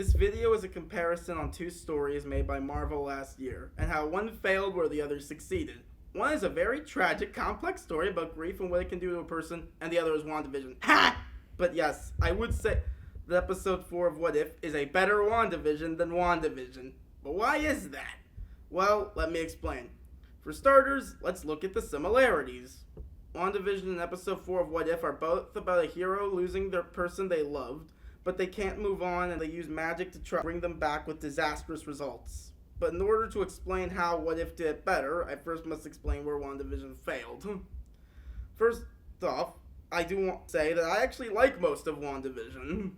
This video is a comparison on two stories made by Marvel last year, and how one failed where the other succeeded. One is a very tragic, complex story about grief and what it can do to a person, and the other is WandaVision. Ha! But yes, I would say that episode 4 of What If is a better WandaVision than WandaVision. But why is that? Well, let me explain. For starters, let's look at the similarities. WandaVision and episode 4 of What If are both about a hero losing their person they loved, but they can't move on and they use magic to try to bring them back with disastrous results. But in order to explain how What If did it better, I first must explain where WandaVision failed. First off, I do want to say that I actually like most of WandaVision.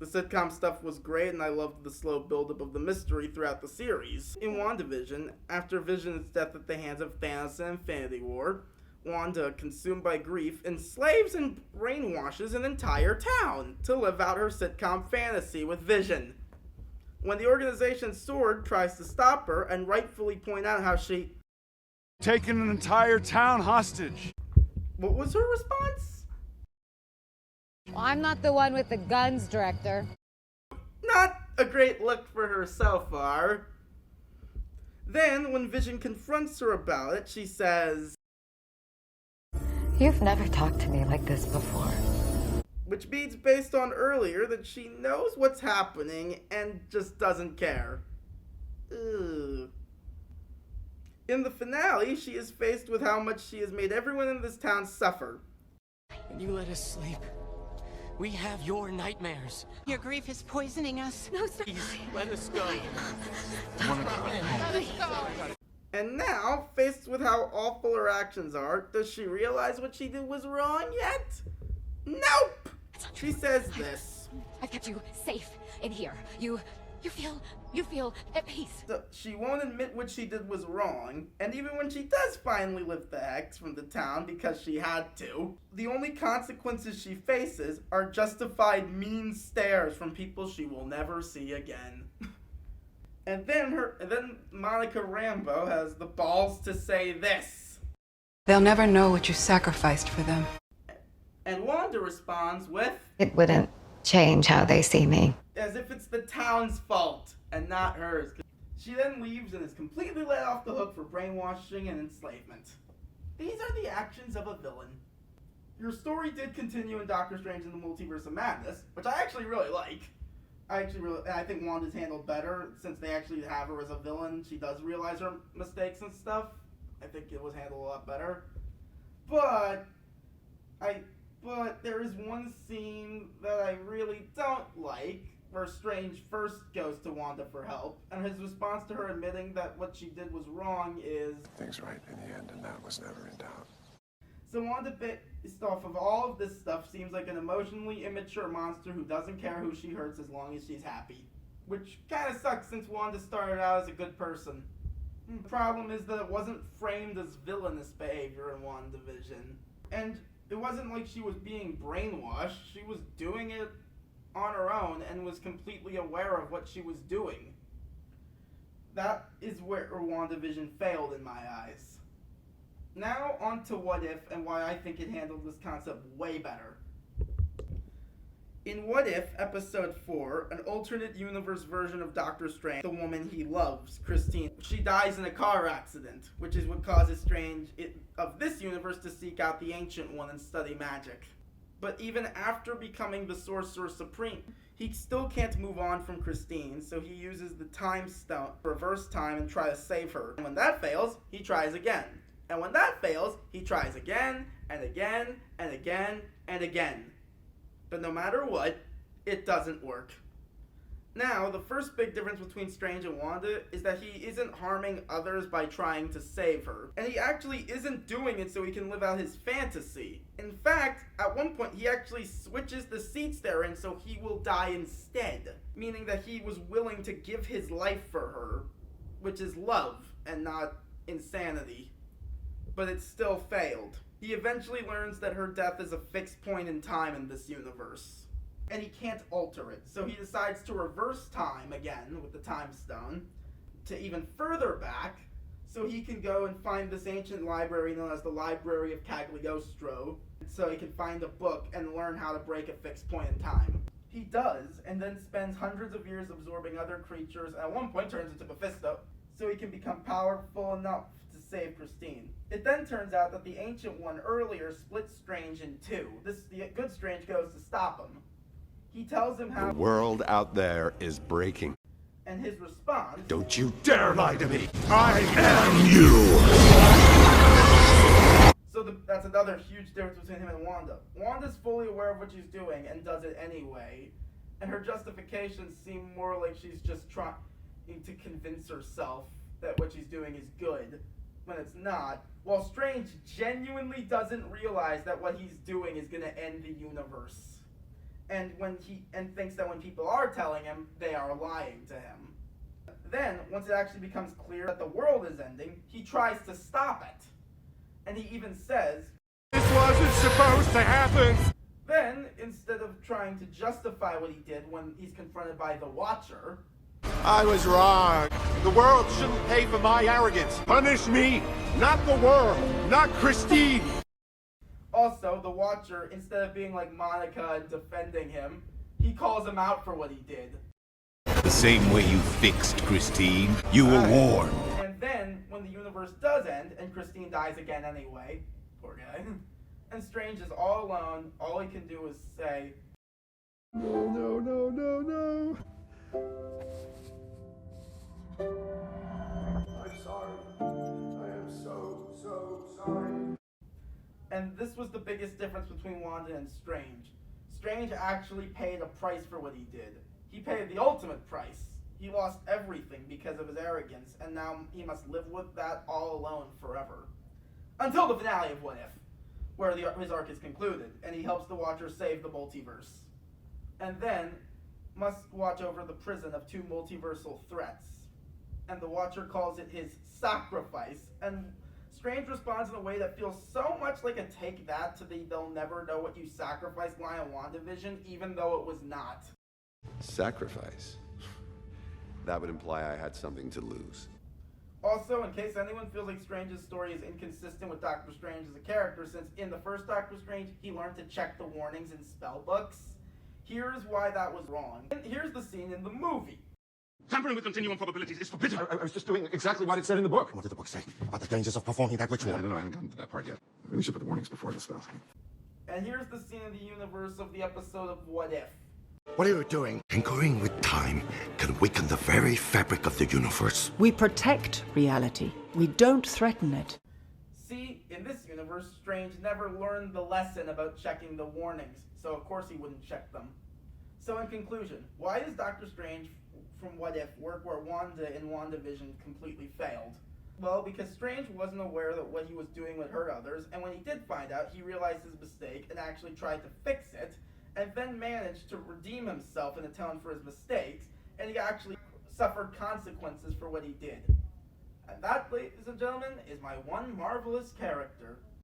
The sitcom stuff was great, and I loved the slow buildup of the mystery throughout the series. In WandaVision, after Vision's death at the hands of Thanos in Infinity War, Wanda, consumed by grief, enslaves and brainwashes an entire town to live out her sitcom fantasy with Vision. When the organization SWORD tries to stop her and rightfully point out how she taken an entire town hostage. What was her response? Well, I'm not the one with the guns, Director. Not a great look for her so far. Then, when Vision confronts her about it, she says, "You've never talked to me like this before." Which means, based on earlier, that she knows what's happening and just doesn't care. Ugh. In the finale, she is faced with how much she has made everyone in this town suffer. When you let us sleep, we have your nightmares. Your grief is poisoning us. No, stop. Please, let us go. And now, faced with how awful her actions are, does she realize what she did was wrong yet? Nope! She says this. I've kept you safe in here. You feel at peace. So she won't admit what she did was wrong, and even when she does finally lift the hex from the town because she had to, the only consequences she faces are justified mean stares from people she will never see again. And then Monica Rambeau has the balls to say this. They'll never know what you sacrificed for them. And Wanda responds with, It wouldn't change how they see me. as if it's the town's fault and not hers. She then leaves and is completely let off the hook for brainwashing and enslavement. These are the actions of a villain. Your story did continue in Doctor Strange in the Multiverse of Madness, which I actually really like. I think Wanda's handled better since they actually have her as a villain. She does realize her mistakes and stuff. I think it was handled a lot better. But there is one scene that I really don't like, where Strange first goes to Wanda for help, and his response to her admitting that what she did was wrong is, "Things right in the end, and that was never in doubt." So Wanda, based off of all of this stuff, seems like an emotionally immature monster who doesn't care who she hurts as long as she's happy. Which kind of sucks since Wanda started out as a good person. The problem is that it wasn't framed as villainous behavior in WandaVision. And it wasn't like she was being brainwashed. She was doing it on her own and was completely aware of what she was doing. That is where WandaVision failed in my eyes. Now on to What If and why I think it handled this concept way better. In What If, episode 4, an alternate universe version of Doctor Strange, the woman he loves, Christine, she dies in a car accident, which is what causes Strange of this universe to seek out the Ancient One and study magic. But even after becoming the Sorcerer Supreme, he still can't move on from Christine, so he uses the Time Stone to reverse time and try to save her. And when that fails, he tries again. And when that fails, he tries again, and again, and again, and again. But no matter what, it doesn't work. Now, the first big difference between Strange and Wanda is that he isn't harming others by trying to save her. And he actually isn't doing it so he can live out his fantasy. In fact, at one point he actually switches the seats they're in so he will die instead. Meaning that he was willing to give his life for her, which is love and not insanity. But it still failed. He eventually learns that her death is a fixed point in time in this universe. And he can't alter it, so he decides to reverse time again with the Time Stone to even further back, so he can go and find this ancient library known as the Library of Cagliostro, so he can find a book and learn how to break a fixed point in time. He He does, and then spends hundreds of years absorbing other creatures, and at one point turns into Mephisto, so he can become powerful enough to save Christine. It then turns out that the Ancient One earlier split Strange in two. The good Strange goes to stop him. He tells him how... The world out there is breaking. And his response... Don't you dare lie to me! I am you! So that's another huge difference between him and Wanda. Wanda's fully aware of what she's doing and does it anyway. And her justifications seem more like she's just trying to convince herself that what she's doing is good, when it's not. While Strange genuinely doesn't realize that what he's doing is going to end the universe. And thinks that when people are telling him, they are lying to him. Then, once it actually becomes clear that the world is ending, he tries to stop it. And he even says, This wasn't supposed to happen! Then, instead of trying to justify what he did when he's confronted by the Watcher... I was wrong. The world shouldn't pay for my arrogance. Punish me, not the world, not Christine! Also, the Watcher, instead of being like Monica and defending him, he calls him out for what he did. The same way you fixed Christine, you were warned. And then, when the universe does end, and Christine dies again anyway, poor guy, and Strange is all alone, all he can do is say, No, no, no, no, no. I'm sorry. I am so sorry. and this was the biggest difference between Wanda and Strange. Strange actually paid a price for what he did. He paid the ultimate price. He lost everything because of his arrogance, and now he must live with that all alone forever. Until the finale of What If, where his arc is concluded, and he helps the Watcher save the multiverse. And then, must watch over the prison of two multiversal threats. And the Watcher calls it his sacrifice, and Strange responds in a way that feels so much like a take that to the "they'll never know what you sacrificed" line of WandaVision, even though it was not. Sacrifice? That would imply I had something to lose. Also, in case anyone feels like Strange's story is inconsistent with Doctor Strange as a character, since in the first Doctor Strange, he learned to check the warnings in spell books, here's why that was wrong. And here's the scene in the movie. Tampering with continuum probabilities is forbidden. I was just doing exactly what it said in the book. What did the book say about the dangers of performing that ritual? I don't know, I haven't gotten to that part yet. Maybe we should put the warnings before the spell. And here's the scene in the universe of the episode of What If. What are you doing? Tinkering with time can weaken the very fabric of the universe. We protect reality. We don't threaten it. See, in this universe, Strange never learned the lesson about checking the warnings, so of course he wouldn't check them. So in conclusion, why does Doctor Strange from What If work where Wanda in WandaVision completely failed? Well, because Strange wasn't aware that what he was doing would hurt others, and when he did find out, he realized his mistake and actually tried to fix it, and then managed to redeem himself and atone for his mistakes, and he actually suffered consequences for what he did. And that, ladies and gentlemen, is my one marvelous character.